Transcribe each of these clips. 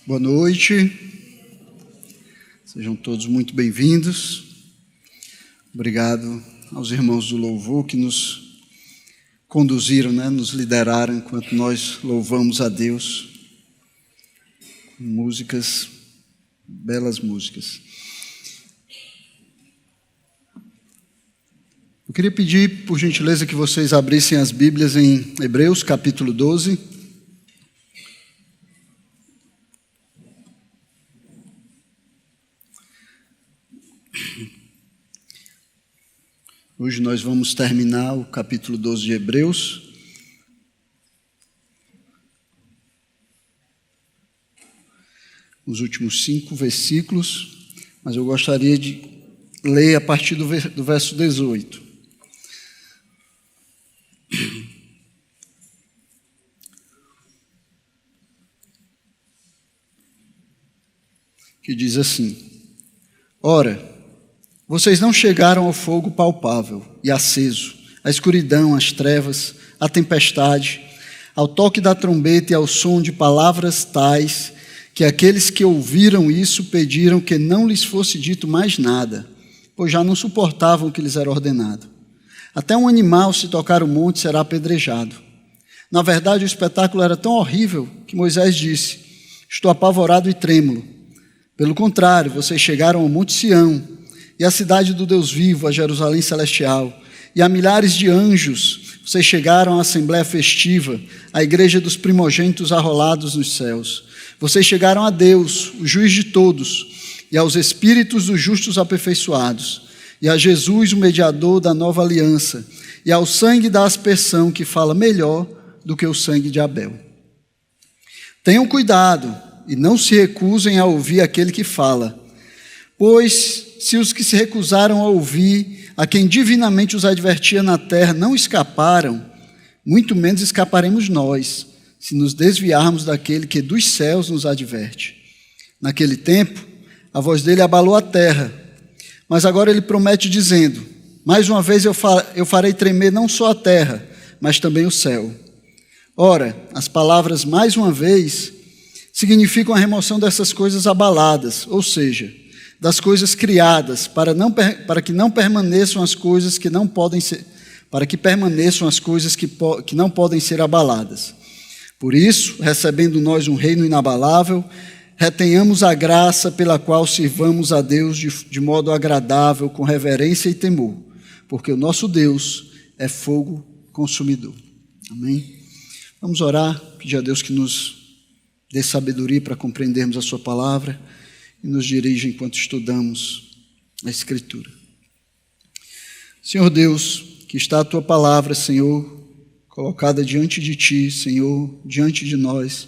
Boa noite, sejam todos muito bem-vindos. Obrigado aos irmãos do louvor que nos conduziram, nos lideraram enquanto nós louvamos a Deus com músicas, belas músicas. Eu queria pedir, por gentileza, que vocês abrissem as Bíblias em Hebreus, capítulo 12. Hoje nós vamos terminar o capítulo 12 de Hebreus. Os últimos 5 versículos, mas eu gostaria de ler a partir do verso 18. Que diz assim: Ora, vocês não chegaram ao fogo palpável e aceso, à escuridão, às trevas, à tempestade, ao toque da trombeta e ao som de palavras tais, que aqueles que ouviram isso pediram que não lhes fosse dito mais nada, pois já não suportavam o que lhes era ordenado. Até um animal, se tocar o monte, será apedrejado. Na verdade, o espetáculo era tão horrível que Moisés disse: Estou apavorado e trêmulo. Pelo contrário, vocês chegaram ao monte Sião, e à cidade do Deus vivo, a Jerusalém celestial, e a milhares de anjos. Vocês chegaram à assembléia festiva, à igreja dos primogênitos arrolados nos céus. Vocês chegaram a Deus, o juiz de todos, e aos espíritos dos justos aperfeiçoados, e a Jesus, o mediador da nova aliança, e ao sangue da aspersão, que fala melhor do que o sangue de Abel. Tenham cuidado e não se recusem a ouvir aquele que fala, pois se os que se recusaram a ouvir, a quem divinamente os advertia na terra, não escaparam, muito menos escaparemos nós, se nos desviarmos daquele que dos céus nos adverte. Naquele tempo, a voz dele abalou a terra, mas agora ele promete dizendo: mais uma vez eu farei tremer não só a terra, mas também o céu. Ora, as palavras mais uma vez significam a remoção dessas coisas abaladas, ou seja, das coisas criadas, para que não permaneçam as coisas que não podem ser, para que permaneçam as coisas que não podem ser abaladas. Por isso, recebendo nós um reino inabalável, retenhamos a graça pela qual sirvamos a Deus de modo agradável, com reverência e temor, porque o nosso Deus é fogo consumidor. Amém? Vamos orar, pedir a Deus que nos dê sabedoria para compreendermos a sua palavra e nos dirija enquanto estudamos a Escritura. Senhor Deus, que está a tua palavra, Senhor, colocada diante de ti, Senhor, diante de nós,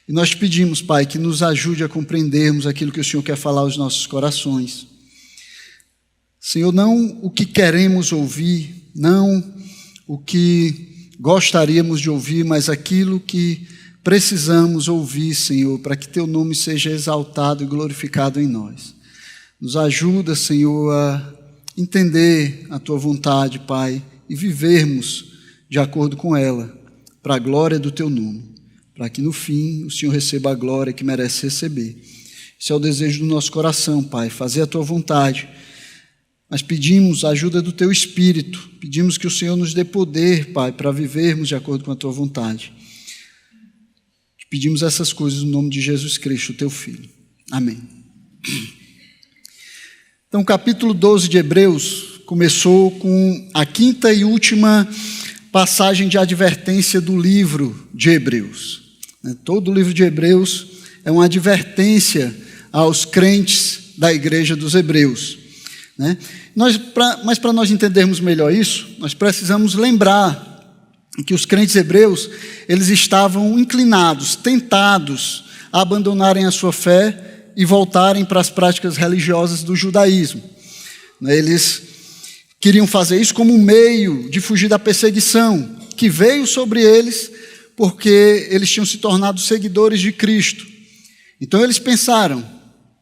e nós te pedimos, Pai, que nos ajude a compreendermos aquilo que o Senhor quer falar aos nossos corações. Senhor, não o que queremos ouvir, não o que gostaríamos de ouvir, mas aquilo que precisamos ouvir, Senhor, para que teu nome seja exaltado e glorificado em nós. Nos ajuda, Senhor, a entender a tua vontade, Pai, e vivermos de acordo com ela, para a glória do teu nome, para que no fim o Senhor receba a glória que merece receber. Esse é o desejo do nosso coração, Pai, fazer a tua vontade. Mas pedimos a ajuda do teu Espírito, pedimos que o Senhor nos dê poder, Pai, para vivermos de acordo com a tua vontade. Pedimos essas coisas no nome de Jesus Cristo, teu Filho. Amém. Então, o capítulo 12 de Hebreus começou com a 5ª e última passagem de advertência do livro de Hebreus. Todo o livro de Hebreus é uma advertência aos crentes da igreja dos Hebreus. Mas para nós entendermos melhor isso, nós precisamos lembrar que os crentes hebreus, eles estavam inclinados, tentados a abandonarem a sua fé e voltarem para as práticas religiosas do judaísmo. Eles queriam fazer isso como um meio de fugir da perseguição que veio sobre eles porque eles tinham se tornado seguidores de Cristo. Então eles pensaram: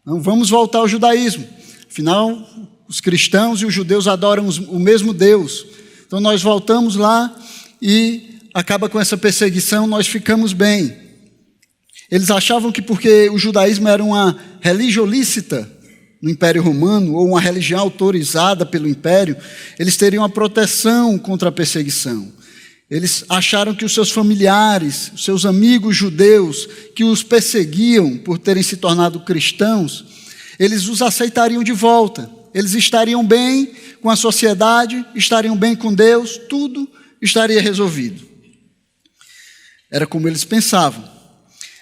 não, vamos voltar ao judaísmo, afinal os cristãos e os judeus adoram o mesmo Deus, então nós voltamos lá e acaba com essa perseguição, nós ficamos bem. Eles achavam que porque o judaísmo era uma religião lícita no Império Romano, ou uma religião autorizada pelo Império, eles teriam a proteção contra a perseguição. Eles acharam que os seus familiares, os seus amigos judeus, que os perseguiam por terem se tornado cristãos, eles os aceitariam de volta. Eles estariam bem com a sociedade, estariam bem com Deus, tudo estaria resolvido. Era como eles pensavam.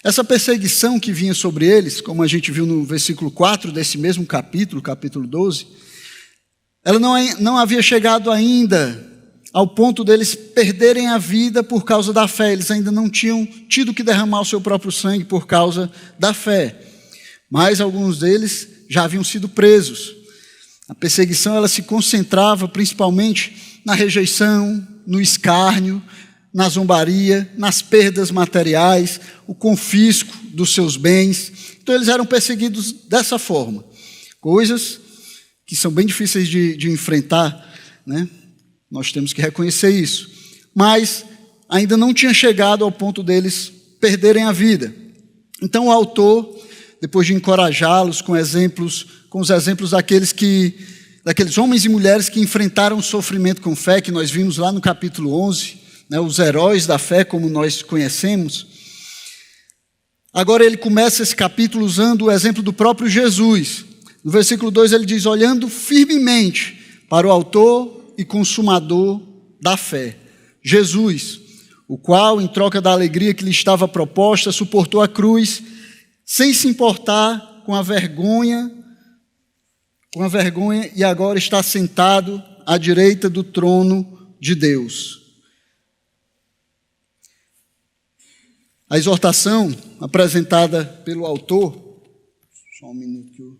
Essa perseguição que vinha sobre eles, como a gente viu no versículo 4 desse mesmo capítulo, capítulo 12, ela não havia chegado ainda ao ponto deles perderem a vida por causa da fé. Eles ainda não tinham tido que derramar o seu próprio sangue por causa da fé. Mas alguns deles já haviam sido presos. A perseguição ela se concentrava principalmente na rejeição, no escárnio, na zombaria, nas perdas materiais, o confisco dos seus bens. Então eles eram perseguidos dessa forma. Coisas que são bem difíceis de enfrentar, né? Nós temos que reconhecer isso. Mas ainda não tinha chegado ao ponto deles perderem a vida. Então o autor, depois de encorajá-los com os exemplos daqueles homens e mulheres que enfrentaram o sofrimento com fé, que nós vimos lá no capítulo 11, né, os heróis da fé, como nós conhecemos. Agora ele começa esse capítulo usando o exemplo do próprio Jesus. No versículo 2 ele diz, olhando firmemente para o autor e consumador da fé, Jesus, o qual, em troca da alegria que lhe estava proposta, suportou a cruz, sem se importar com a vergonha, e agora está sentado à direita do trono de Deus. A exortação apresentada pelo autor, só um minuto que eu...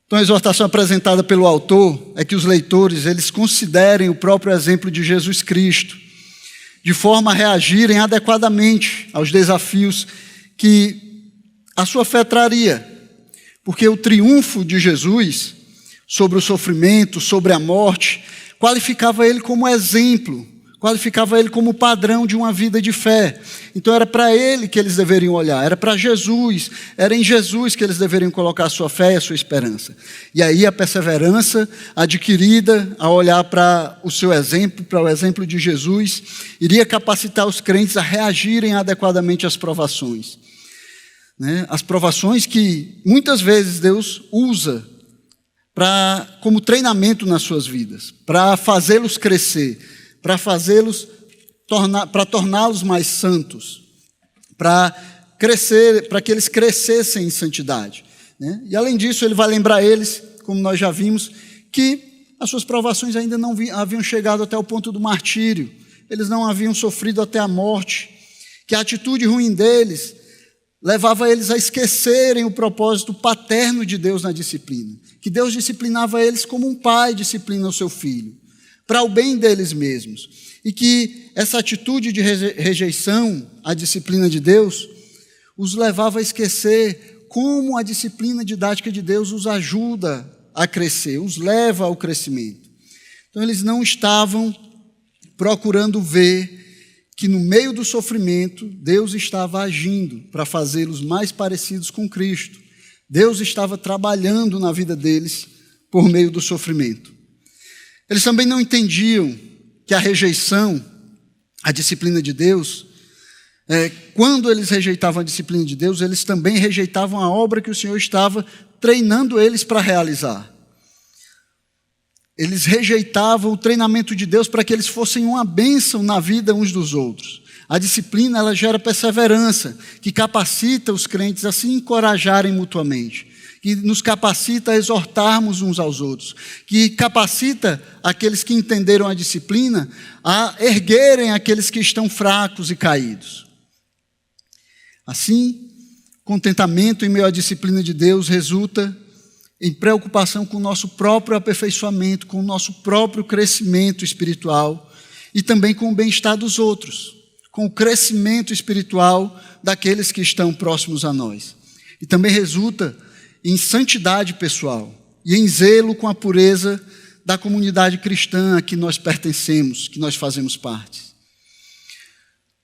Então a exortação apresentada pelo autor é que os leitores eles considerem o próprio exemplo de Jesus Cristo, de forma a reagirem adequadamente aos desafios que a sua fé traria, porque o triunfo de Jesus sobre o sofrimento, sobre a morte, qualificava ele como exemplo, qualificava ele como padrão de uma vida de fé. Então era para ele que eles deveriam olhar, era para Jesus, era em Jesus que eles deveriam colocar a sua fé e a sua esperança. E aí a perseverança adquirida a olhar para o seu exemplo, para o exemplo de Jesus, iria capacitar os crentes a reagirem adequadamente às provações. Né? As provações que muitas vezes Deus usa como treinamento nas suas vidas, para fazê-los crescer, para torná-los mais santos, para que eles crescessem em santidade. Né? E além disso, ele vai lembrar eles, como nós já vimos, que as suas provações ainda não haviam chegado até o ponto do martírio, eles não haviam sofrido até a morte, que a atitude ruim deles levava eles a esquecerem o propósito paterno de Deus na disciplina, que Deus disciplinava eles como um pai disciplina o seu filho, para o bem deles mesmos, e que essa atitude de rejeição à disciplina de Deus os levava a esquecer como a disciplina didática de Deus os ajuda a crescer, os leva ao crescimento. Então eles não estavam procurando ver que no meio do sofrimento Deus estava agindo para fazê-los mais parecidos com Cristo. Deus estava trabalhando na vida deles por meio do sofrimento. Eles também não entendiam que a rejeição à disciplina de Deus, quando eles rejeitavam a disciplina de Deus, eles também rejeitavam a obra que o Senhor estava treinando eles para realizar. Eles rejeitavam o treinamento de Deus para que eles fossem uma bênção na vida uns dos outros. A disciplina, ela gera perseverança, que capacita os crentes a se encorajarem mutuamente, que nos capacita a exortarmos uns aos outros, que capacita aqueles que entenderam a disciplina a erguerem aqueles que estão fracos e caídos. Assim, contentamento em meio à disciplina de Deus resulta em preocupação com o nosso próprio aperfeiçoamento, com o nosso próprio crescimento espiritual e também com o bem-estar dos outros, com o crescimento espiritual daqueles que estão próximos a nós. E também resulta em santidade pessoal e em zelo com a pureza da comunidade cristã a que nós pertencemos, que nós fazemos parte.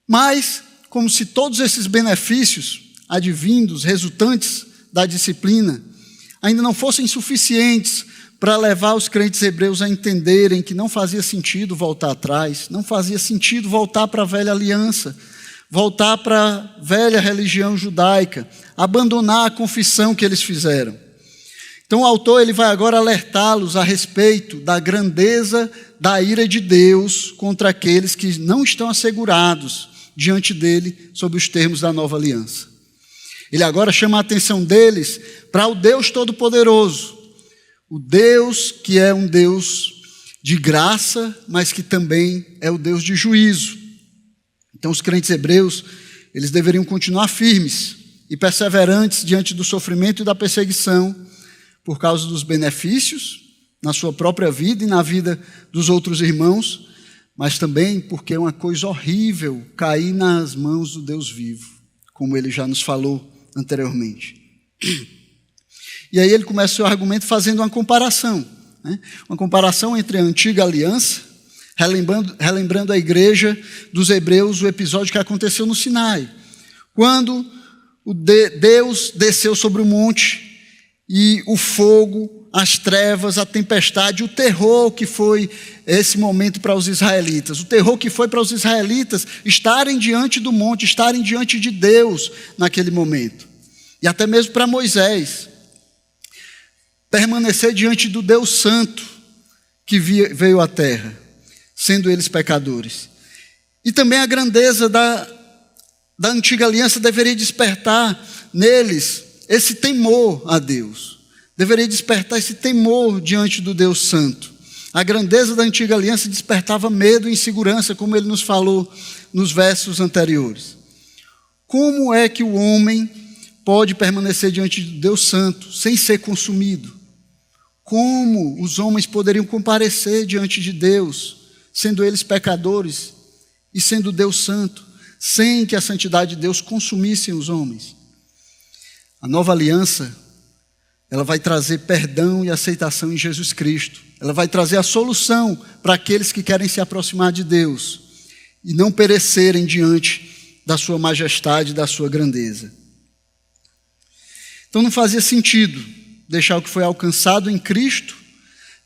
Mas, como se todos esses benefícios advindos, resultantes da disciplina, ainda não fossem suficientes para levar os crentes hebreus a entenderem que não fazia sentido voltar atrás, não fazia sentido voltar para a velha aliança, voltar para a velha religião judaica, abandonar a confissão que eles fizeram. Então o autor ele vai agora alertá-los a respeito da grandeza da ira de Deus contra aqueles que não estão assegurados diante dele sob os termos da nova aliança. Ele agora chama a atenção deles para o Deus Todo-Poderoso, o Deus que é um Deus de graça, mas que também é o Deus de juízo. Então os crentes hebreus, eles deveriam continuar firmes e perseverantes diante do sofrimento e da perseguição, por causa dos benefícios na sua própria vida e na vida dos outros irmãos, mas também porque é uma coisa horrível cair nas mãos do Deus vivo, como ele já nos falou anteriormente. E aí ele começa o seu argumento fazendo uma comparação, né? Uma comparação entre a antiga aliança, relembrando a igreja dos hebreus o episódio que aconteceu no Sinai, quando Deus desceu sobre o monte e o fogo, as trevas, a tempestade, o terror que foi esse momento para os israelitas. O terror que foi para os israelitas estarem diante do monte, estarem diante de Deus naquele momento. E até mesmo para Moisés, permanecer diante do Deus Santo que veio à terra, sendo eles pecadores. E também a grandeza da antiga aliança deveria despertar neles esse temor a Deus, deveria despertar esse temor diante do Deus Santo. A grandeza da antiga aliança despertava medo e insegurança, como ele nos falou nos versos anteriores. Como é que o homem pode permanecer diante do Deus Santo sem ser consumido? Como os homens poderiam comparecer diante de Deus, sendo eles pecadores e sendo Deus Santo, sem que a santidade de Deus consumisse os homens? A nova aliança, ela vai trazer perdão e aceitação em Jesus Cristo. Ela vai trazer a solução para aqueles que querem se aproximar de Deus e não perecerem diante da sua majestade, da sua grandeza. Então não fazia sentido deixar o que foi alcançado em Cristo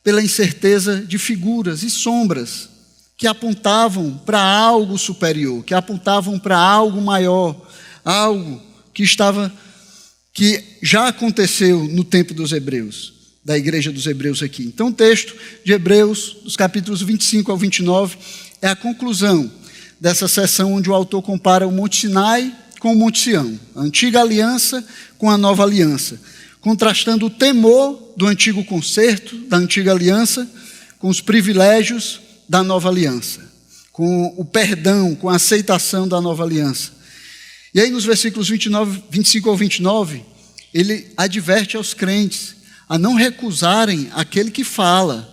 pela incerteza de figuras e sombras que apontavam para algo superior, que apontavam para algo maior, algo que já aconteceu no tempo dos hebreus, da igreja dos hebreus aqui. Então o texto de Hebreus, dos capítulos 25 ao 29, é a conclusão dessa seção onde o autor compara o Monte Sinai com o Monte Sião, a antiga aliança com a nova aliança, contrastando o temor do antigo concerto, da antiga aliança, com os privilégios da nova aliança, com o perdão, com a aceitação da nova aliança. E aí nos versículos 25 ao 29, ele adverte aos crentes a não recusarem aquele que fala,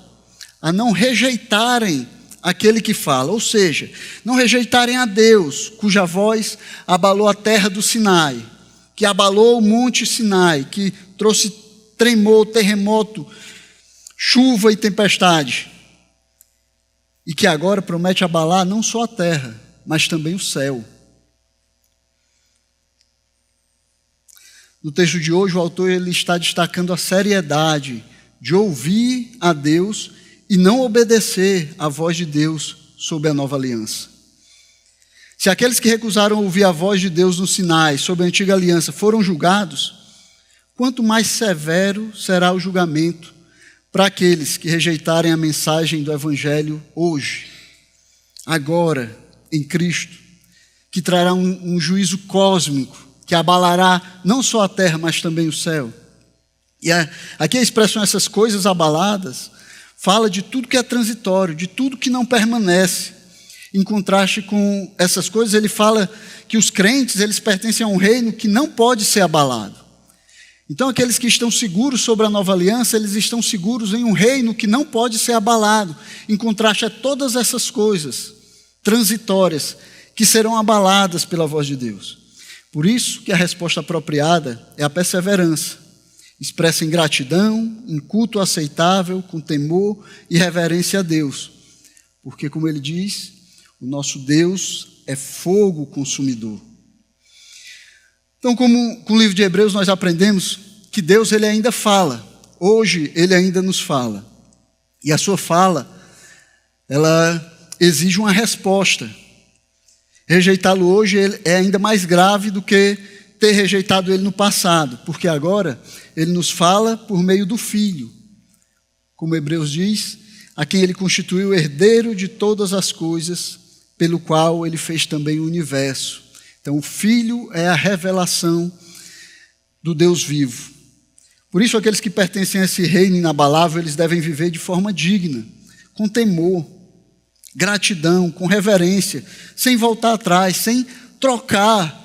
a não rejeitarem aquele que fala, ou seja, não rejeitarem a Deus, cuja voz abalou a terra do Sinai, que abalou o monte Sinai, que trouxe tremor, terremoto, chuva e tempestade, e que agora promete abalar não só a terra, mas também o céu. No texto de hoje, o autor ele está destacando a seriedade de ouvir a Deus e não obedecer à voz de Deus sob a nova aliança. Se aqueles que recusaram ouvir a voz de Deus no Sinai, sob a antiga aliança, foram julgados, quanto mais severo será o julgamento para aqueles que rejeitarem a mensagem do Evangelho hoje, agora, em Cristo, que trará um juízo cósmico, que abalará não só a terra, mas também o céu. E aqui a expressão essas coisas abaladas fala de tudo que é transitório, de tudo que não permanece. Em contraste com essas coisas, ele fala que os crentes, eles pertencem a um reino que não pode ser abalado. Então aqueles que estão seguros sobre a nova aliança, eles estão seguros em um reino que não pode ser abalado, em contraste a todas essas coisas transitórias que serão abaladas pela voz de Deus. Por isso que a resposta apropriada é a perseverança. expressa em gratidão, em culto aceitável, com temor e reverência a Deus. Porque, como ele diz, o nosso Deus é fogo consumidor. Então, como com o livro de Hebreus nós aprendemos que Deus ele ainda fala. Hoje ele ainda nos fala. E a sua fala, ela exige uma resposta. Rejeitá-lo hoje é ainda mais grave do que ter rejeitado ele no passado, porque agora ele nos fala por meio do Filho. Como Hebreus diz, a quem ele constituiu herdeiro de todas as coisas, pelo qual ele fez também o universo. Então o Filho é a revelação do Deus vivo. Por isso aqueles que pertencem a esse reino inabalável, eles devem viver de forma digna, com temor, gratidão, com reverência, sem voltar atrás, sem trocar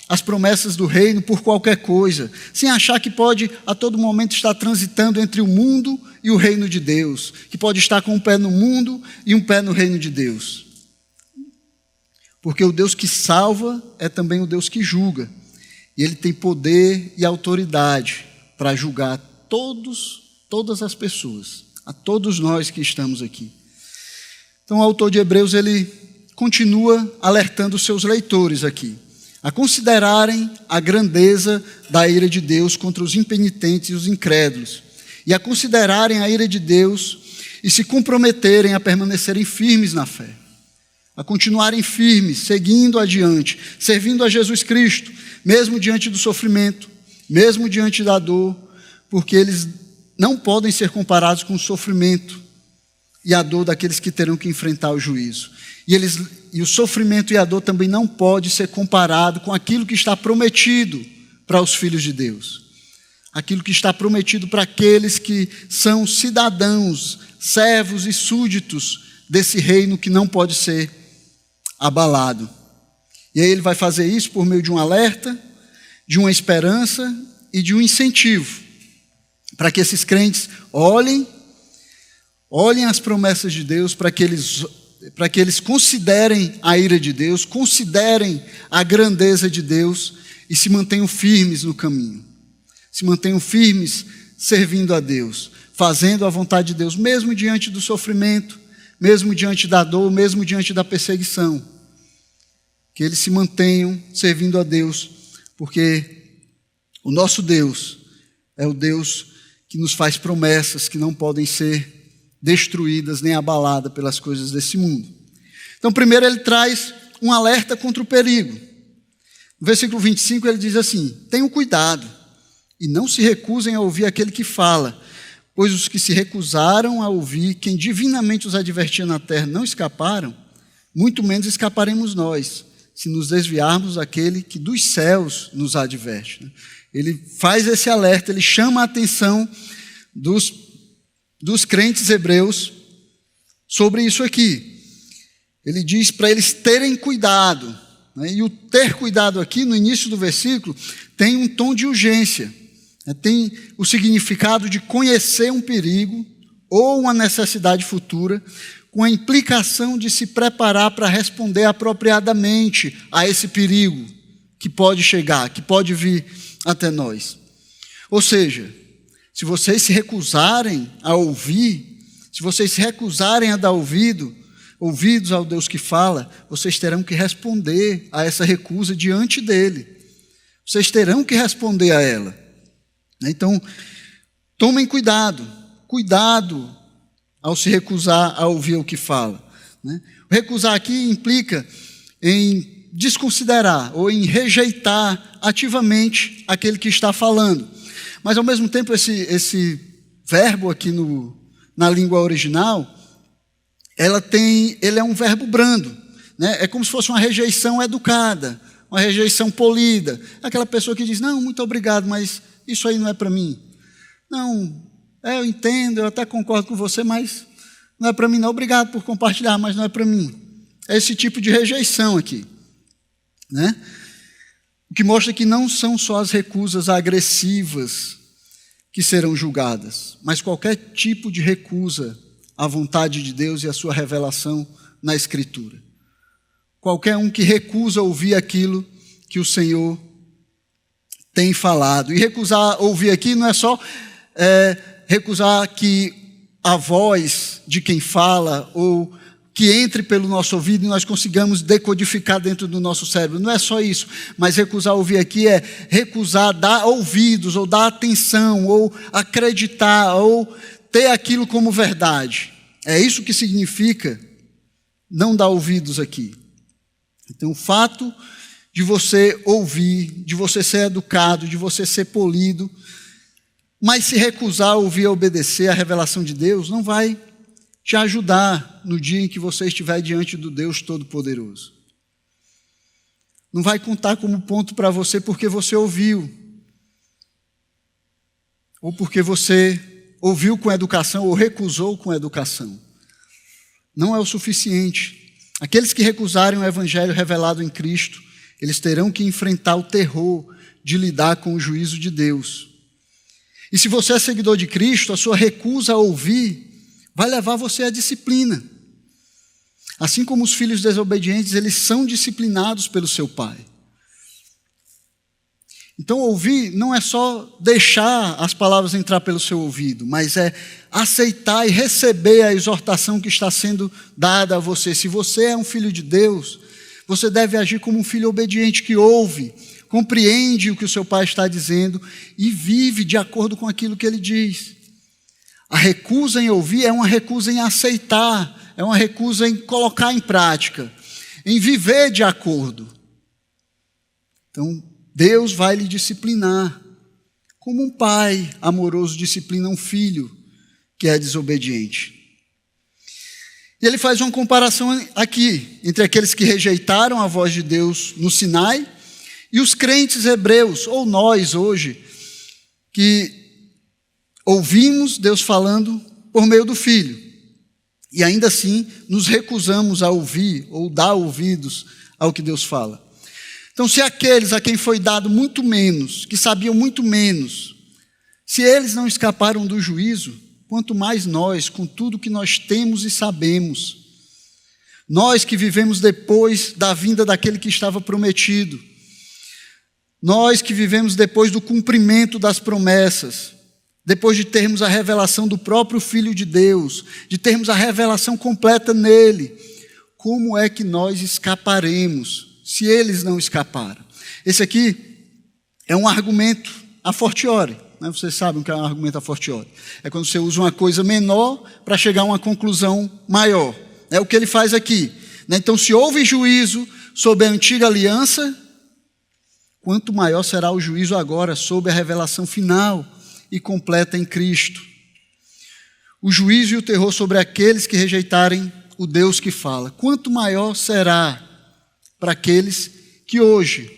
as promessas do reino por qualquer coisa, sem achar que pode a todo momento estar transitando entre o mundo e o reino de Deus, que pode estar com um pé no mundo e um pé no reino de Deus. Porque o Deus que salva é também o Deus que julga, e ele tem poder e autoridade para julgar todas as pessoas, a todos nós que estamos aqui. Então o autor de Hebreus, ele continua alertando os seus leitores aqui, a considerarem a grandeza da ira de Deus contra os impenitentes e os incrédulos, e a considerarem a ira de Deus e se comprometerem a permanecerem firmes na fé, a continuarem firmes, seguindo adiante, servindo a Jesus Cristo, mesmo diante do sofrimento, mesmo diante da dor, porque eles não podem ser comparados com o sofrimento e a dor daqueles que terão que enfrentar o juízo. E o sofrimento e a dor também não pode ser comparado com aquilo que está prometido para os filhos de Deus. Aquilo que está prometido para aqueles que são cidadãos, servos e súditos desse reino que não pode ser abalado. E aí ele vai fazer isso por meio de um alerta, de uma esperança e de um incentivo, para que esses crentes olhem as promessas de Deus, para que eles considerem a ira de Deus, considerem a grandeza de Deus e se mantenham firmes no caminho, se mantenham firmes servindo a Deus, fazendo a vontade de Deus, mesmo diante do sofrimento, mesmo diante da dor, mesmo diante da perseguição, que eles se mantenham servindo a Deus, porque o nosso Deus é o Deus que nos faz promessas que não podem ser destruídas nem abaladas pelas coisas desse mundo. Então, primeiro ele traz um alerta contra o perigo. No versículo 25 ele diz assim: tenham cuidado e não se recusem a ouvir aquele que fala, pois os que se recusaram a ouvir quem divinamente os advertia na terra não escaparam, muito menos escaparemos nós, se nos desviarmos daquele que dos céus nos adverte. Ele faz esse alerta, ele chama a atenção dos crentes hebreus sobre isso aqui. Ele diz para eles terem cuidado, né? E o ter cuidado aqui, no início do versículo, tem um tom de urgência, né? Tem o significado de conhecer um perigo ou uma necessidade futura, com a implicação de se preparar para responder apropriadamente a esse perigo que pode chegar, que pode vir até nós. Ou seja, se vocês se recusarem a ouvir, se vocês se recusarem a dar ouvidos ao Deus que fala, vocês terão que responder a essa recusa diante dele. Vocês terão que responder a ela. Então, tomem cuidado ao se recusar a ouvir o que fala. O recusar aqui implica em desconsiderar ou em rejeitar ativamente aquele que está falando. Mas, ao mesmo tempo, esse verbo aqui na língua original, ele é um verbo brando, né? É como se fosse uma rejeição educada, uma rejeição polida. Aquela pessoa que diz: não, muito obrigado, mas isso aí não é para mim. Não, eu entendo, eu até concordo com você, mas não é para mim não. Obrigado por compartilhar, mas não é para mim. É esse tipo de rejeição aqui, né? O que mostra que não são só as recusas agressivas que serão julgadas, mas qualquer tipo de recusa à vontade de Deus e à sua revelação na Escritura. Qualquer um que recusa ouvir aquilo que o Senhor tem falado. E recusar ouvir aqui não é só recusar que a voz de quem fala ou que entre pelo nosso ouvido e nós consigamos decodificar dentro do nosso cérebro. Não é só isso, mas recusar ouvir aqui é recusar dar ouvidos, ou dar atenção, ou acreditar, ou ter aquilo como verdade. É isso que significa não dar ouvidos aqui. Então, o fato de você ouvir, de você ser educado, de você ser polido, mas se recusar a ouvir e a obedecer à revelação de Deus, não vai te ajudar no dia em que você estiver diante do Deus Todo-Poderoso. Não vai contar como ponto para você porque você ouviu, ou porque você ouviu com educação ou recusou com educação. Não é o suficiente. Aqueles que recusarem o evangelho revelado em Cristo, eles terão que enfrentar o terror de lidar com o juízo de Deus. E se você é seguidor de Cristo, a sua recusa a ouvir vai levar você à disciplina. Assim como os filhos desobedientes, eles são disciplinados pelo seu pai. Então, ouvir não é só deixar as palavras entrar pelo seu ouvido, mas é aceitar e receber a exortação que está sendo dada a você. Se você é um filho de Deus, você deve agir como um filho obediente que ouve, compreende o que o seu pai está dizendo e vive de acordo com aquilo que ele diz. A recusa em ouvir é uma recusa em aceitar, é uma recusa em colocar em prática, em viver de acordo. Então, Deus vai lhe disciplinar, como um pai amoroso disciplina um filho que é desobediente. E ele faz uma comparação aqui, entre aqueles que rejeitaram a voz de Deus no Sinai e os crentes hebreus, ou nós hoje, que ouvimos Deus falando por meio do Filho, e ainda assim nos recusamos a ouvir ou dar ouvidos ao que Deus fala. Então, se aqueles a quem foi dado muito menos, que sabiam muito menos, se eles não escaparam do juízo, quanto mais nós, com tudo que nós temos e sabemos, nós que vivemos depois da vinda daquele que estava prometido, nós que vivemos depois do cumprimento das promessas, depois de termos a revelação do próprio Filho de Deus, de termos a revelação completa nele, como é que nós escaparemos se eles não escaparam? Esse aqui é um argumento a fortiori, né? Vocês sabem o que é um argumento a fortiori. É quando você usa uma coisa menor para chegar a uma conclusão maior. É o que ele faz aqui, né? Então, se houve juízo sobre a antiga aliança, quanto maior será o juízo agora sobre a revelação final e completa em Cristo. O juízo e o terror sobre aqueles que rejeitarem o Deus que fala. Quanto maior será para aqueles que hoje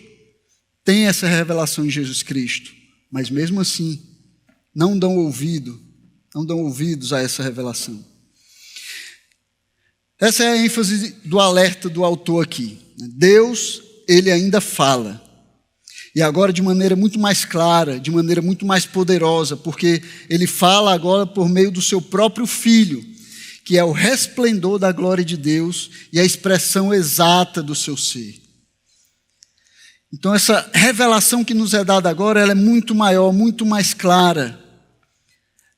têm essa revelação em Jesus Cristo, mas mesmo assim não dão ouvidos a essa revelação. Essa é a ênfase do alerta do autor aqui. Deus, ele ainda fala. E agora de maneira muito mais clara, de maneira muito mais poderosa, porque ele fala agora por meio do seu próprio Filho, que é o resplendor da glória de Deus e a expressão exata do seu ser. Então essa revelação que nos é dada agora, ela é muito maior, muito mais clara.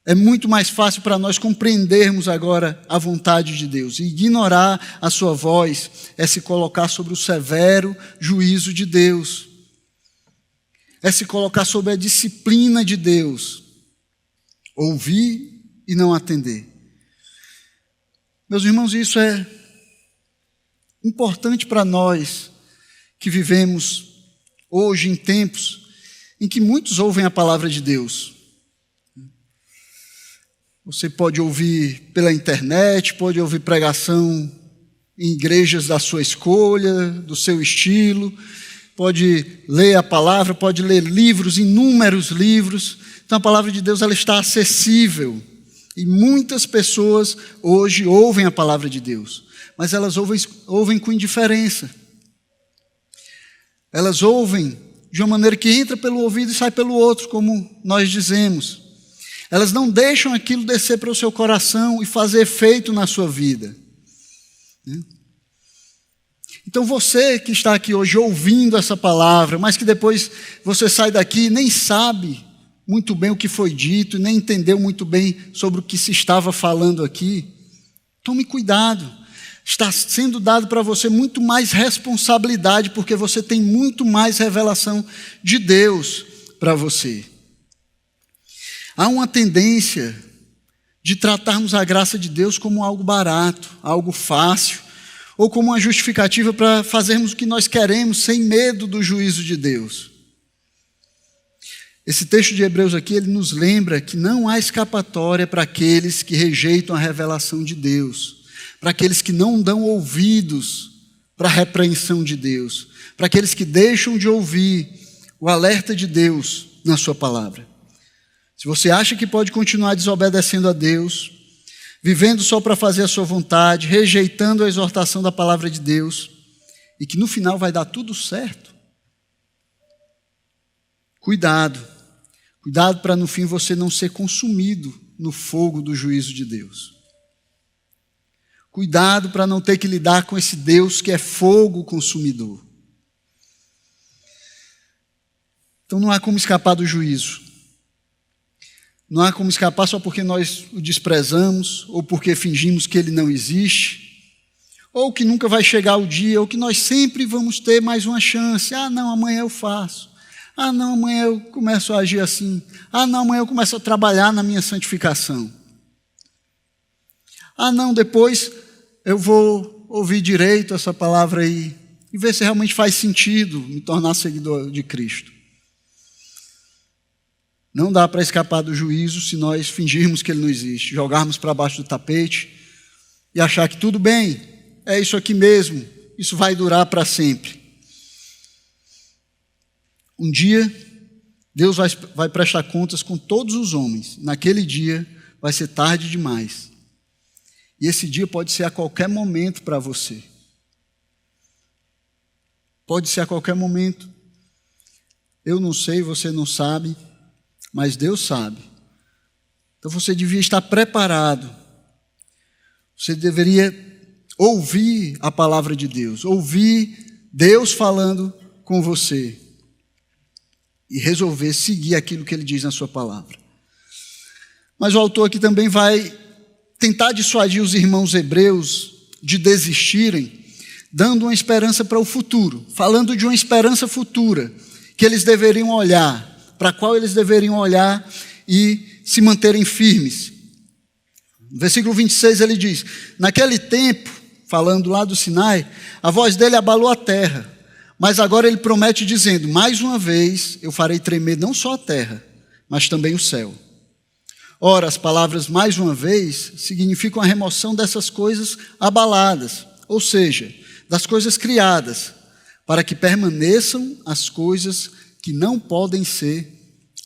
É muito mais fácil para nós compreendermos agora a vontade de Deus. E ignorar a sua voz é se colocar sobre o severo juízo de Deus. É se colocar sob a disciplina de Deus. Ouvir e não atender. Meus irmãos, isso é importante para nós que vivemos hoje em tempos em que muitos ouvem a palavra de Deus. Você pode ouvir pela internet, pode ouvir pregação em igrejas da sua escolha, do seu estilo, pode ler a palavra, pode ler livros, inúmeros livros. Então a palavra de Deus ela está acessível. E muitas pessoas hoje ouvem a palavra de Deus, mas elas ouvem com indiferença. Elas ouvem de uma maneira que entra pelo ouvido e sai pelo outro, como nós dizemos. Elas não deixam aquilo descer para o seu coração e fazer efeito na sua vida. Então Então você que está aqui hoje ouvindo essa palavra, mas que depois você sai daqui e nem sabe muito bem o que foi dito, nem entendeu muito bem sobre o que se estava falando aqui, tome cuidado. Está sendo dado para você muito mais responsabilidade, porque você tem muito mais revelação de Deus para você. Há uma tendência de tratarmos a graça de Deus como algo barato, algo fácil, ou como uma justificativa para fazermos o que nós queremos sem medo do juízo de Deus. Esse texto de Hebreus aqui, ele nos lembra que não há escapatória para aqueles que rejeitam a revelação de Deus, para aqueles que não dão ouvidos para a repreensão de Deus, para aqueles que deixam de ouvir o alerta de Deus na sua palavra. Se você acha que pode continuar desobedecendo a Deus, vivendo só para fazer a sua vontade, rejeitando a exortação da palavra de Deus, e que no final vai dar tudo certo, cuidado para no fim você não ser consumido no fogo do juízo de Deus. Cuidado para não ter que lidar com esse Deus que é fogo consumidor. Então não há como escapar do juízo. Não há como escapar só porque nós o desprezamos, ou porque fingimos que ele não existe, ou que nunca vai chegar o dia, ou que nós sempre vamos ter mais uma chance. Ah, não, amanhã eu faço. Ah, não, amanhã eu começo a agir assim. Ah, não, amanhã eu começo a trabalhar na minha santificação. Ah, não, depois eu vou ouvir direito essa palavra aí e ver se realmente faz sentido me tornar seguidor de Cristo. Não dá para escapar do juízo se nós fingirmos que ele não existe, jogarmos para baixo do tapete e achar que tudo bem, é isso aqui mesmo, isso vai durar para sempre. Um dia, Deus vai prestar contas com todos os homens. Naquele dia, vai ser tarde demais. E esse dia pode ser a qualquer momento para você. Pode ser a qualquer momento. Eu não sei, você não sabe, mas Deus sabe. Então você devia estar preparado. Você deveria ouvir a palavra de Deus, ouvir Deus falando com você e resolver seguir aquilo que ele diz na sua palavra. Mas o autor aqui também vai tentar dissuadir os irmãos hebreus de desistirem, dando uma esperança para o futuro, falando de uma esperança futura que eles deveriam olhar, para a qual eles deveriam olhar e se manterem firmes. No versículo 26 ele diz: naquele tempo, falando lá do Sinai, a voz dele abalou a terra, mas agora ele promete dizendo: mais uma vez eu farei tremer não só a terra, mas também o céu. Ora, as palavras mais uma vez significam a remoção dessas coisas abaladas, ou seja, das coisas criadas, para que permaneçam as coisas que não podem ser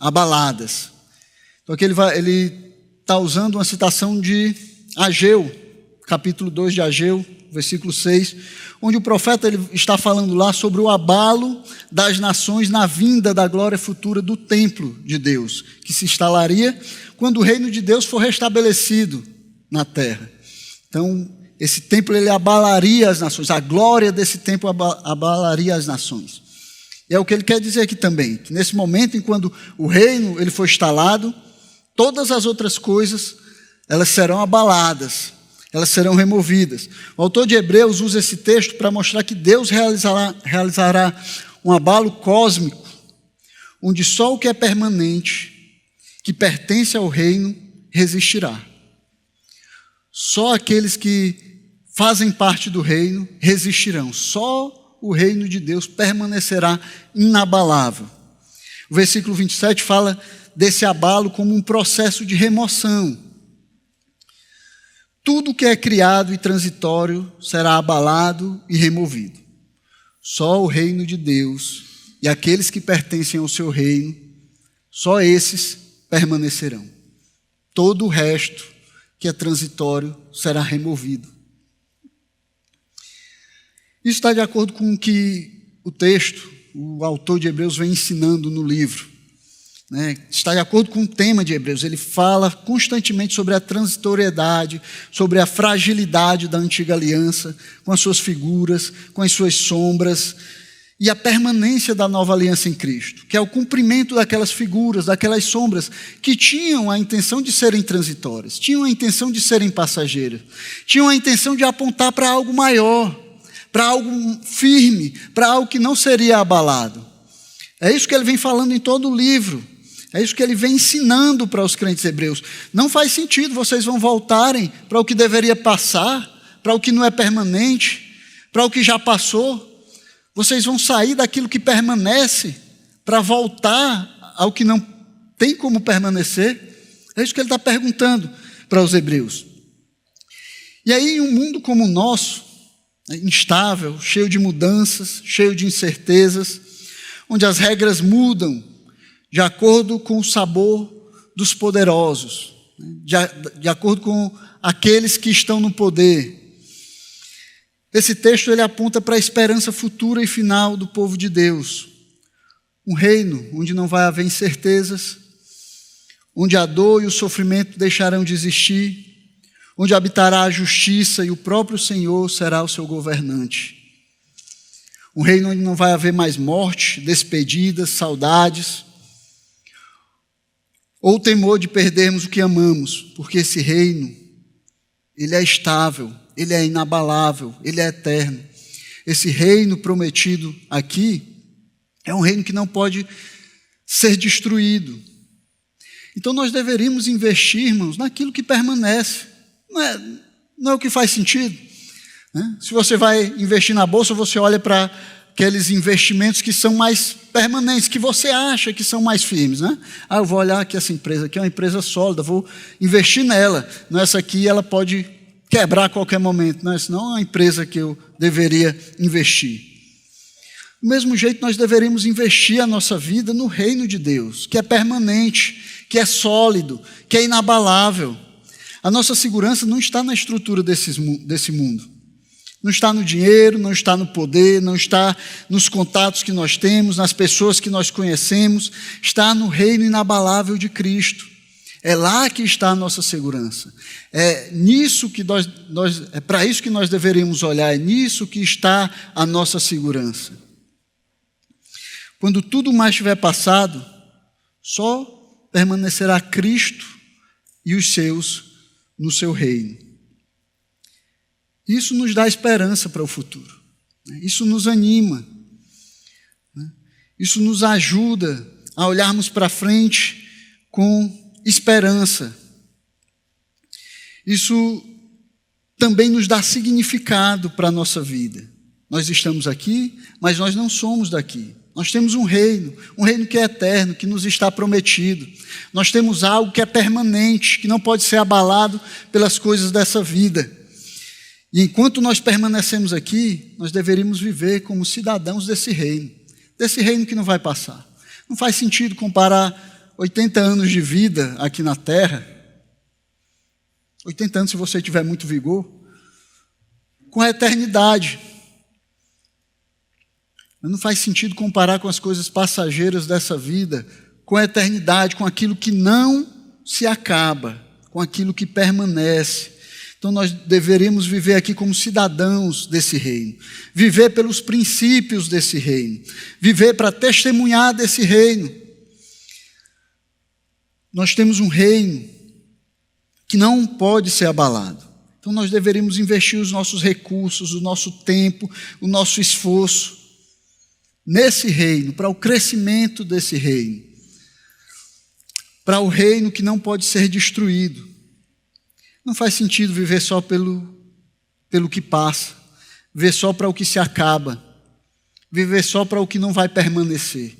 abaladas. Então aqui ele está usando uma citação de Ageu, capítulo 2 de Ageu, versículo 6, onde o profeta ele está falando lá sobre o abalo das nações na vinda da glória futura do templo de Deus, que se instalaria quando o reino de Deus for restabelecido na terra. Então, esse templo ele abalaria as nações, a glória desse templo abalaria as nações. E é o que ele quer dizer aqui também, que nesse momento, enquanto o reino ele for instalado, todas as outras coisas, elas serão abaladas, elas serão removidas. O autor de Hebreus usa esse texto para mostrar que Deus realizará um abalo cósmico, onde só o que é permanente, que pertence ao reino, resistirá. Só aqueles que fazem parte do reino resistirão. Só o reino de Deus permanecerá inabalável. O versículo 27 fala desse abalo como um processo de remoção. Tudo que é criado e transitório será abalado e removido. Só o reino de Deus e aqueles que pertencem ao seu reino, só esses permanecerão. Todo o resto que é transitório será removido. Isso está de acordo com o que o texto, o autor de Hebreus vem ensinando no livro. né? Está de acordo com o tema de Hebreus. Ele fala constantemente sobre a transitoriedade, sobre a fragilidade da antiga aliança, com as suas figuras, com as suas sombras, e a permanência da nova aliança em Cristo, que é o cumprimento daquelas figuras, daquelas sombras que tinham a intenção de serem transitórias, tinham a intenção de serem passageiras, tinham a intenção de apontar para algo maior, para algo firme, para algo que não seria abalado. É isso que ele vem falando em todo o livro, é isso que ele vem ensinando para os crentes hebreus. Não faz sentido vocês vão voltarem para o que deveria passar, para o que não é permanente, para o que já passou. Vocês vão sair daquilo que permanece para voltar ao que não tem como permanecer? É isso que ele está perguntando para os hebreus. E aí, em um mundo como o nosso, instável, cheio de mudanças, cheio de incertezas, onde as regras mudam de acordo com o sabor dos poderosos, de acordo com aqueles que estão no poder. Esse texto ele aponta para a esperança futura e final do povo de Deus. Um reino onde não vai haver incertezas, onde a dor e o sofrimento deixarão de existir, onde habitará a justiça e o próprio Senhor será o seu governante. Um reino onde não vai haver mais morte, despedidas, saudades, ou temor de perdermos o que amamos, porque esse reino, ele é estável, ele é inabalável, ele é eterno. Esse reino prometido aqui é um reino que não pode ser destruído. Então nós deveríamos investir, irmãos, naquilo que permanece. Não é o que faz sentido, né? Se você vai investir na bolsa, você olha para aqueles investimentos que são mais permanentes, que você acha que são mais firmes, né? Eu vou olhar aqui, essa empresa aqui é uma empresa sólida, vou investir nela. Nessa aqui ela pode quebrar a qualquer momento, não, senão é uma empresa que eu deveria investir. Do mesmo jeito, nós deveríamos investir a nossa vida no reino de Deus, que é permanente, que é sólido, que é inabalável. A nossa segurança não está na estrutura desse mundo. Não está no dinheiro, não está no poder, não está nos contatos que nós temos, nas pessoas que nós conhecemos. Está no reino inabalável de Cristo. É lá que está a nossa segurança. É nisso que é para isso que nós deveríamos olhar, é nisso que está a nossa segurança. Quando tudo mais tiver passado, só permanecerá Cristo e os seus no seu reino. Isso nos dá esperança para o futuro. Isso nos anima. Isso nos ajuda a olharmos para frente com esperança. Isso também nos dá significado para a nossa vida. Nós estamos aqui, mas nós não somos daqui. Nós temos um reino que é eterno, que nos está prometido. Nós temos algo que é permanente, que não pode ser abalado pelas coisas dessa vida. E enquanto nós permanecemos aqui, nós deveríamos viver como cidadãos desse reino que não vai passar. Não faz sentido comparar 80 anos de vida aqui na terra, 80 anos se você tiver muito vigor, com a eternidade. Não faz sentido comparar com as coisas passageiras dessa vida, com a eternidade, com aquilo que não se acaba, com aquilo que permanece. Então nós deveríamos viver aqui como cidadãos desse reino, viver pelos princípios desse reino, viver para testemunhar desse reino. Nós temos um reino que não pode ser abalado. Então nós deveríamos investir os nossos recursos, o nosso tempo, o nosso esforço nesse reino, para o crescimento desse reino, para o reino que não pode ser destruído. Não faz sentido viver só pelo que passa, viver só para o que se acaba, viver só para o que não vai permanecer,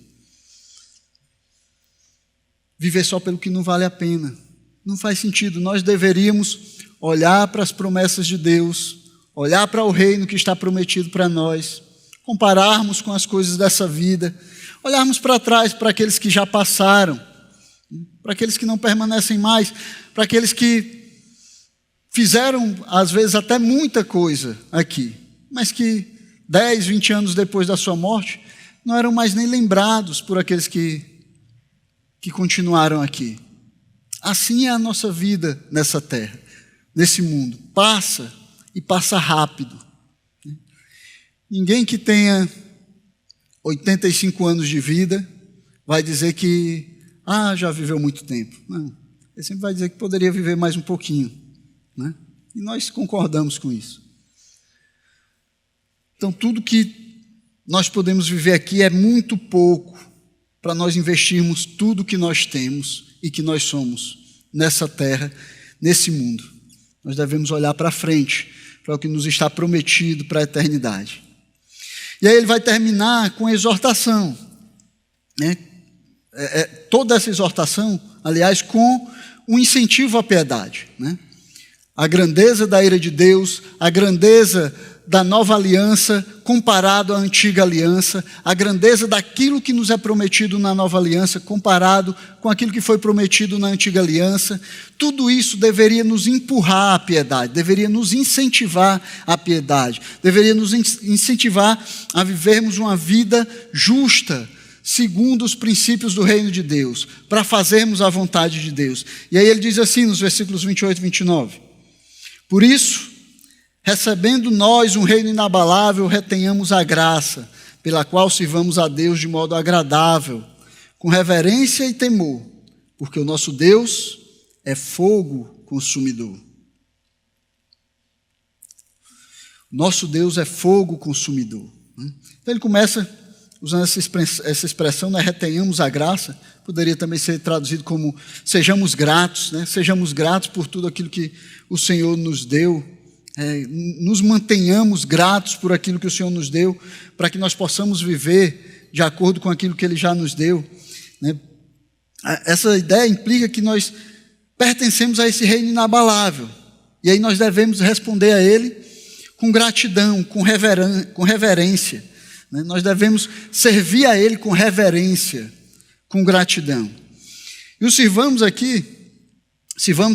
viver só pelo que não vale a pena. Não faz sentido. Nós deveríamos olhar para as promessas de Deus, olhar para o reino que está prometido para nós, compararmos com as coisas dessa vida, olharmos para trás para aqueles que já passaram, para aqueles que não permanecem mais, para aqueles que fizeram, às vezes, até muita coisa aqui, mas que 10, 20 anos depois da sua morte, não eram mais nem lembrados por aqueles que que continuaram aqui. Assim é a nossa vida nessa terra, nesse mundo. Passa e passa rápido. Ninguém que tenha 85 anos de vida vai dizer que já viveu muito tempo. Não, ele sempre vai dizer que poderia viver mais um pouquinho, né? E nós concordamos com isso. Então, tudo que nós podemos viver aqui é muito pouco para nós investirmos tudo que nós temos e que nós somos nessa terra, nesse mundo. Nós devemos olhar para frente, para o que nos está prometido para a eternidade. E aí ele vai terminar com a exortação, né? Toda essa exortação, aliás, com um incentivo à piedade, né? A grandeza da ira de Deus, a grandeza da nova aliança comparado à antiga aliança, a grandeza daquilo que nos é prometido na nova aliança comparado com aquilo que foi prometido na antiga aliança, tudo isso deveria nos empurrar à piedade, deveria nos incentivar à piedade, deveria nos incentivar a vivermos uma vida justa, segundo os princípios do reino de Deus, para fazermos a vontade de Deus. E aí ele diz assim nos versículos 28 e 29, por isso, recebendo nós um reino inabalável, retenhamos a graça, pela qual sirvamos a Deus de modo agradável, com reverência e temor, porque o nosso Deus é fogo consumidor. Nosso Deus é fogo consumidor. Então ele começa usando essa expressão, né, retenhamos a graça, poderia também ser traduzido como sejamos gratos, né? Sejamos gratos por tudo aquilo que o Senhor nos deu, nos mantenhamos gratos por aquilo que o Senhor nos deu, para que nós possamos viver de acordo com aquilo que Ele já nos deu, né? Essa ideia implica que nós pertencemos a esse reino inabalável, e aí nós devemos responder a Ele com gratidão, com reverência, né? Nós devemos servir a Ele com reverência, com gratidão. E o sirvamos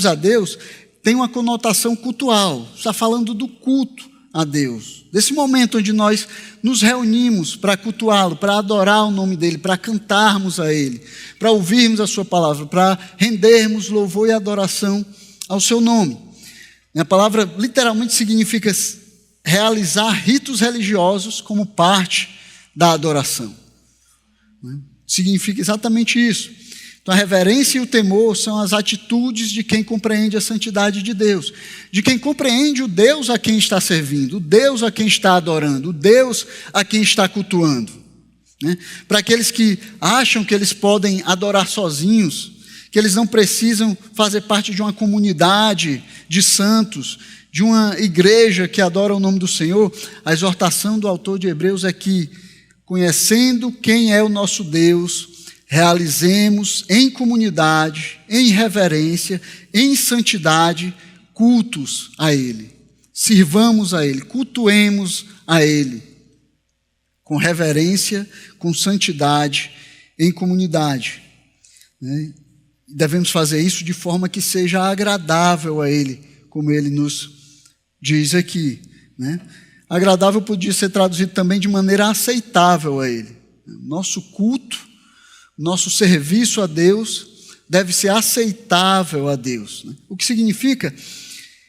a Deus, tem uma conotação cultual, está falando do culto a Deus, desse momento onde nós nos reunimos para cultuá-lo, para adorar o nome dEle, para cantarmos a Ele, para ouvirmos a Sua palavra, para rendermos louvor e adoração ao Seu nome. A palavra literalmente significa realizar ritos religiosos como parte da adoração. Significa exatamente isso. Então a reverência e o temor são as atitudes de quem compreende a santidade de Deus, de quem compreende o Deus a quem está servindo, o Deus a quem está adorando, o Deus a quem está cultuando, né? Para aqueles que acham que eles podem adorar sozinhos, que eles não precisam fazer parte de uma comunidade de santos, de uma igreja que adora o nome do Senhor, a exortação do autor de Hebreus é que, conhecendo quem é o nosso Deus, realizemos em comunidade, em reverência, em santidade, cultos a Ele. Sirvamos a Ele, cultuemos a Ele, com reverência, com santidade, em comunidade, né? Devemos fazer isso de forma que seja agradável a Ele, como Ele nos diz aqui, né? Agradável podia ser traduzido também de maneira aceitável a Ele. Nosso culto, nosso serviço a Deus deve ser aceitável a Deus, né? O que significa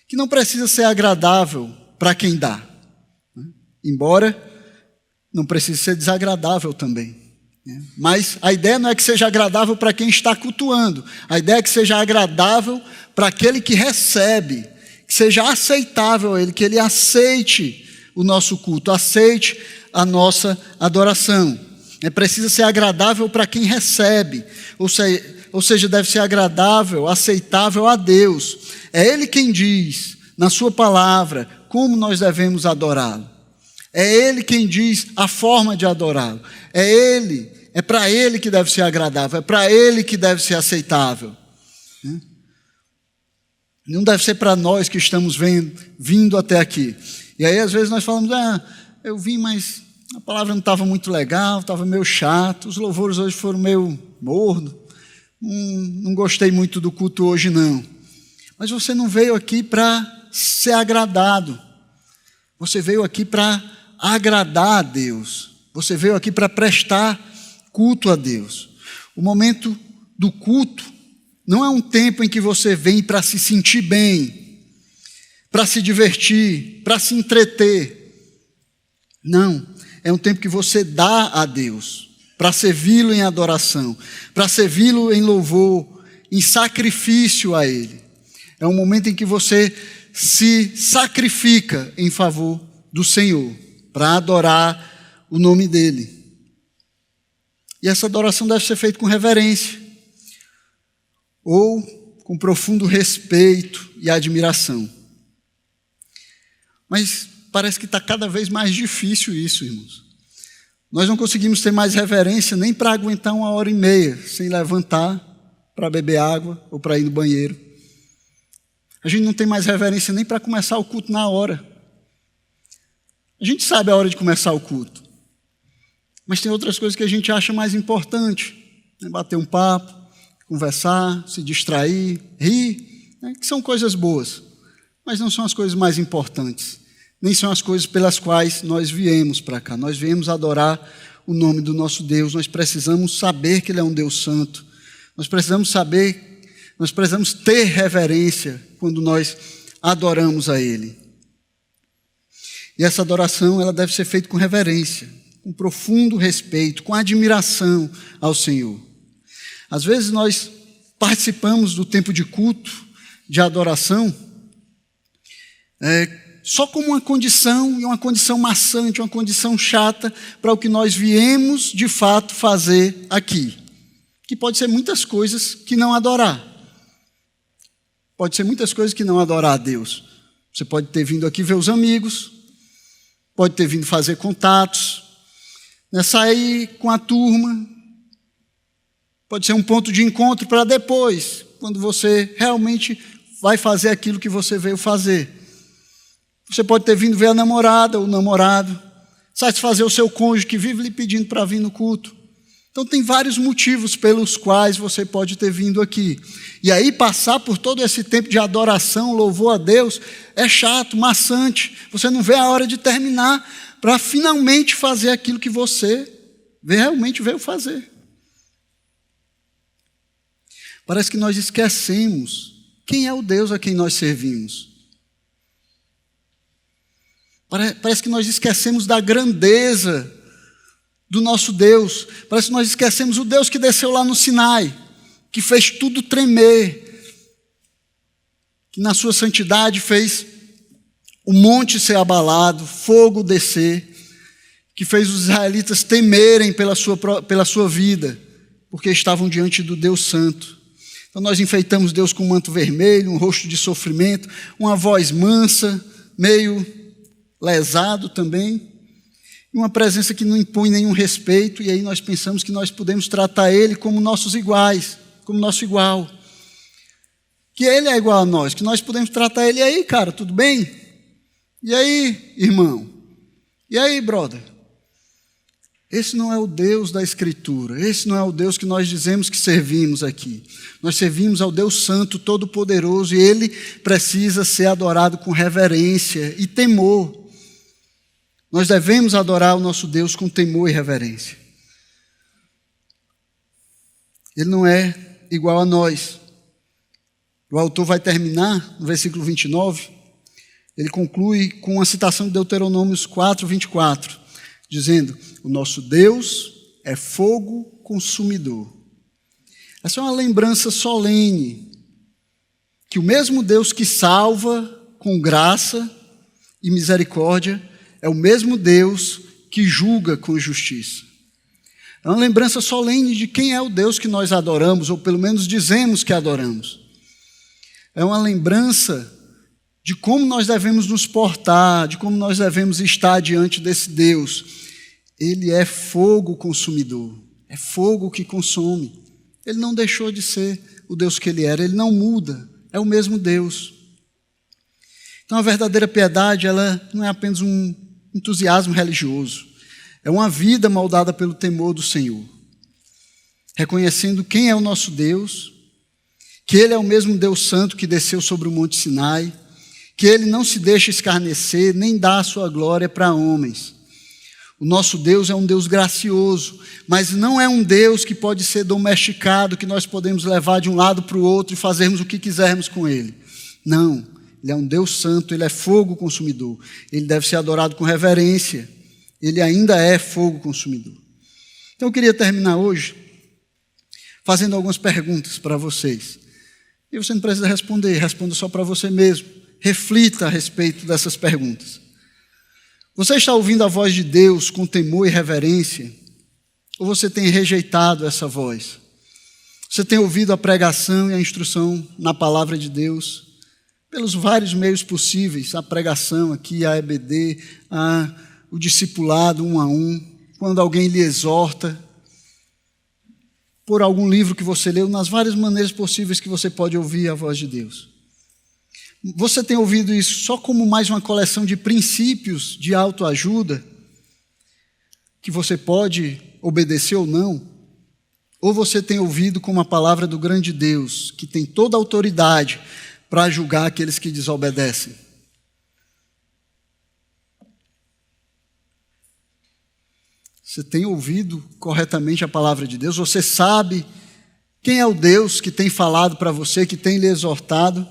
que não precisa ser agradável para quem dá, né? Embora não precise ser desagradável também, né? Mas a ideia não é que seja agradável para quem está cultuando, a ideia é que seja agradável para aquele que recebe, que seja aceitável a Ele, que Ele aceite o nosso culto, aceite a nossa adoração. Precisa ser agradável para quem recebe, ou seja, deve ser agradável, aceitável a Deus. É Ele quem diz, na Sua palavra, como nós devemos adorá-lo. É Ele quem diz a forma de adorá-lo. É para Ele que deve ser agradável, é para Ele que deve ser aceitável. Não deve ser para nós que estamos vindo até aqui. E aí, às vezes, nós falamos, eu vim, mas a palavra não estava muito legal, estava meio chato, os louvores hoje foram meio morno, não gostei muito do culto hoje, não. Mas você não veio aqui para ser agradado, você veio aqui para agradar a Deus, você veio aqui para prestar culto a Deus. O momento do culto não é um tempo em que você vem para se sentir bem, para se divertir, para se entreter. Não, é um tempo que você dá a Deus, para servi-lo em adoração, para servi-lo em louvor, em sacrifício a Ele. É um momento em que você se sacrifica em favor do Senhor, para adorar o nome dEle. E essa adoração deve ser feita com reverência, ou com profundo respeito e admiração. Mas parece que está cada vez mais difícil isso, irmãos. Nós não conseguimos ter mais reverência nem para aguentar 1h30 sem levantar para beber água ou para ir no banheiro. A gente não tem mais reverência nem para começar o culto na hora. A gente sabe a hora de começar o culto. Mas tem outras coisas que a gente acha mais importante, né? Bater um papo, conversar, se distrair, rir, né? Que são coisas boas, mas não são as coisas mais importantes, nem são as coisas pelas quais nós viemos para cá. Nós viemos adorar o nome do nosso Deus, nós precisamos saber que Ele é um Deus santo, nós precisamos ter reverência quando nós adoramos a Ele. E essa adoração, ela deve ser feita com reverência, com profundo respeito, com admiração ao Senhor. Às vezes nós participamos do tempo de culto, de adoração, só como uma condição, e uma condição maçante, uma condição chata, para o que nós viemos de fato fazer aqui. Que pode ser muitas coisas que não adorar. Pode ser muitas coisas que não adorar a Deus. Você pode ter vindo aqui ver os amigos, pode ter vindo fazer contatos, sair com a turma, pode ser um ponto de encontro para depois, quando você realmente vai fazer aquilo que você veio fazer. Você pode ter vindo ver a namorada ou o namorado, satisfazer o seu cônjuge que vive lhe pedindo para vir no culto. Então tem vários motivos pelos quais você pode ter vindo aqui. E aí passar por todo esse tempo de adoração, louvor a Deus, é chato, maçante. Você não vê a hora de terminar para finalmente fazer aquilo que você realmente veio fazer. Parece que nós esquecemos quem é o Deus a quem nós servimos. Parece que nós esquecemos da grandeza do nosso Deus. Parece que nós esquecemos o Deus que desceu lá no Sinai, que fez tudo tremer, que na sua santidade fez o monte ser abalado, fogo descer, que fez os israelitas temerem pela sua vida, porque estavam diante do Deus Santo. Então nós enfeitamos Deus com um manto vermelho, um rosto de sofrimento, uma voz mansa, meio lesado também, uma presença que não impõe nenhum respeito, e aí nós pensamos que nós podemos tratar Ele como nossos iguais, como nosso igual. Que Ele é igual a nós, que nós podemos tratar Ele. E aí, cara, tudo bem? E aí, irmão? E aí, brother? Esse não é o Deus da Escritura, esse não é o Deus que nós dizemos que servimos aqui. Nós servimos ao Deus Santo, Todo-Poderoso, e Ele precisa ser adorado com reverência e temor. Nós devemos adorar o nosso Deus com temor e reverência. Ele não é igual a nós. O autor vai terminar no versículo 29, ele conclui com uma citação de Deuteronômios 4, 24, dizendo: o nosso Deus é fogo consumidor. Essa é uma lembrança solene, que o mesmo Deus que salva com graça e misericórdia é o mesmo Deus que julga com justiça. É uma lembrança solene de quem é o Deus que nós adoramos, ou pelo menos dizemos que adoramos. É uma lembrança de como nós devemos nos portar, de como nós devemos estar diante desse Deus. Ele é fogo consumidor, é fogo que consome. Ele não deixou de ser o Deus que Ele era, Ele não muda, é o mesmo Deus. Então a verdadeira piedade, ela não é apenas um entusiasmo religioso, é uma vida moldada pelo temor do Senhor, reconhecendo quem é o nosso Deus, que Ele é o mesmo Deus Santo que desceu sobre o Monte Sinai, que Ele não se deixa escarnecer, nem dá a sua glória para homens. O nosso Deus é um Deus gracioso, mas não é um Deus que pode ser domesticado, que nós podemos levar de um lado para o outro e fazermos o que quisermos com Ele. Não, Ele é um Deus santo, Ele é fogo consumidor. Ele deve ser adorado com reverência. Ele ainda é fogo consumidor. Então eu queria terminar hoje fazendo algumas perguntas para vocês. E você não precisa responder, responda só para você mesmo. Reflita a respeito dessas perguntas. Você está ouvindo a voz de Deus com temor e reverência? Ou você tem rejeitado essa voz? Você tem ouvido a pregação e a instrução na palavra de Deus? Pelos vários meios possíveis, a pregação aqui, a EBD, o discipulado 1 a 1, quando alguém lhe exorta, por algum livro que você leu, nas várias maneiras possíveis que você pode ouvir a voz de Deus. Você tem ouvido isso só como mais uma coleção de princípios de autoajuda, que você pode obedecer ou não? Ou você tem ouvido como a palavra do grande Deus, que tem toda a autoridade para julgar aqueles que desobedecem? Você tem ouvido corretamente a palavra de Deus? Você sabe quem é o Deus que tem falado para você, que tem lhe exortado?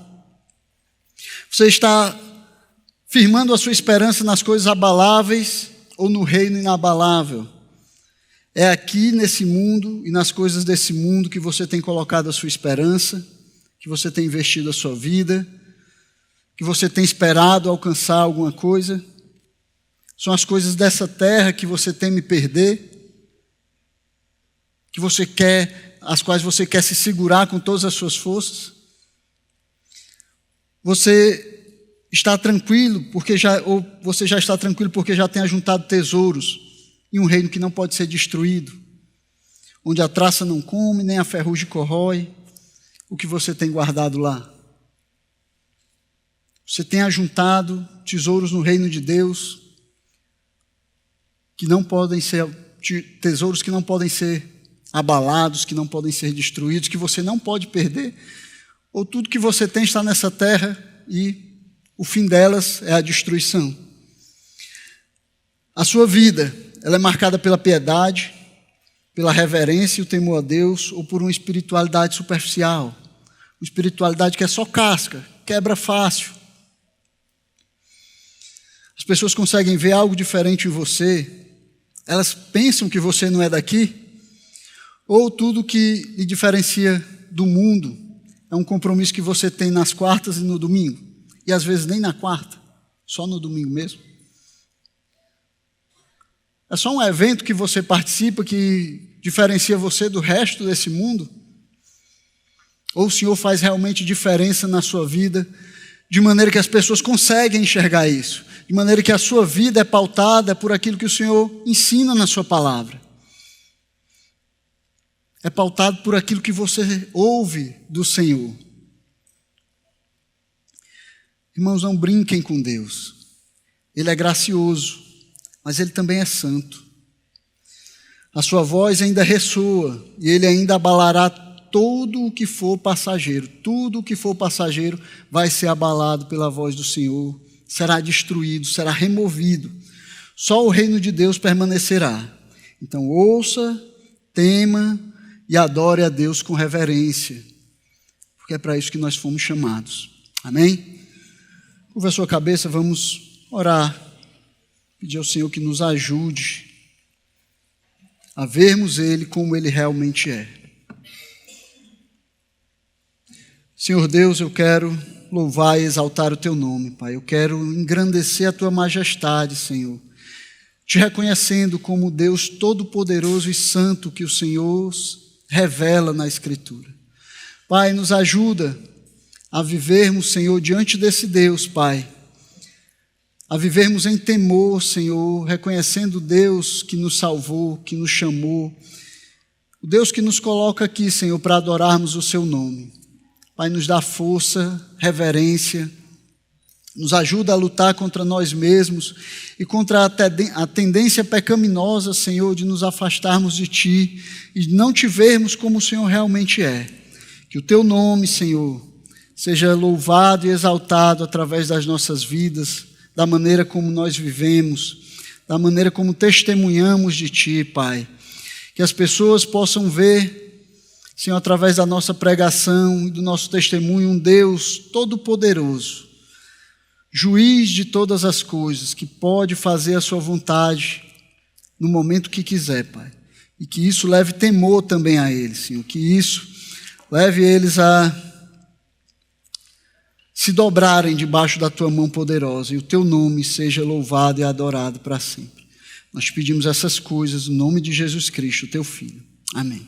Você está firmando a sua esperança nas coisas abaláveis ou no reino inabalável? É aqui nesse mundo e nas coisas desse mundo que você tem colocado a sua esperança, que você tem investido a sua vida, que você tem esperado alcançar alguma coisa? São as coisas dessa terra que você teme perder, as quais você quer se segurar com todas as suas forças? Você está tranquilo ou você já está tranquilo porque já tem ajuntado tesouros em um reino que não pode ser destruído, onde a traça não come, nem a ferrugem corrói o que você tem guardado lá? Você tem ajuntado tesouros no reino de Deus, que não podem ser tesouros que não podem ser abalados, que não podem ser destruídos, que você não pode perder? Ou tudo que você tem está nessa terra e o fim delas é a destruição? A sua vida, ela é marcada pela piedade, pela reverência e o temor a Deus, ou por uma espiritualidade superficial? Uma espiritualidade que é só casca, quebra fácil. As pessoas conseguem ver algo diferente em você, elas pensam que você não é daqui, ou tudo que lhe diferencia do mundo é um compromisso que você tem nas quartas e no domingo, e às vezes nem na quarta, só no domingo mesmo. É só um evento que você participa que diferencia você do resto desse mundo? Ou o Senhor faz realmente diferença na sua vida, de maneira que as pessoas conseguem enxergar isso, de maneira que a sua vida é pautada por aquilo que o Senhor ensina na sua palavra? É pautado por aquilo que você ouve do Senhor. Irmãos, não brinquem com Deus. Ele é gracioso, mas Ele também é santo. A sua voz ainda ressoa e Ele ainda abalará todo o que for passageiro. Tudo o que for passageiro vai ser abalado pela voz do Senhor, será destruído, será removido. Só o reino de Deus permanecerá. Então ouça, tema e adore a Deus com reverência, porque é para isso que nós fomos chamados. Amém? Curva a sua cabeça, vamos orar, pedir ao Senhor que nos ajude a vermos Ele como Ele realmente é. Senhor Deus, eu quero louvar e exaltar o Teu nome, Pai. Eu quero engrandecer a Tua majestade, Senhor, te reconhecendo como Deus todo-poderoso e santo que o Senhor revela na Escritura. Pai, nos ajuda a vivermos, Senhor, diante desse Deus, Pai, a vivermos em temor, Senhor, reconhecendo o Deus que nos salvou, que nos chamou, o Deus que nos coloca aqui, Senhor, para adorarmos o Seu nome. Pai, nos dá força, reverência, nos ajuda a lutar contra nós mesmos e contra a tendência pecaminosa, Senhor, de nos afastarmos de Ti e não Te vermos como o Senhor realmente é. Que o Teu nome, Senhor, seja louvado e exaltado através das nossas vidas, da maneira como nós vivemos, da maneira como testemunhamos de Ti, Pai. Que as pessoas possam ver, Senhor, através da nossa pregação e do nosso testemunho, um Deus todo-poderoso, juiz de todas as coisas, que pode fazer a sua vontade no momento que quiser, Pai. E que isso leve temor também a eles, Senhor. Que isso leve eles a se dobrarem debaixo da Tua mão poderosa e o Teu nome seja louvado e adorado para sempre. Nós pedimos essas coisas no nome de Jesus Cristo, Teu Filho. Amém.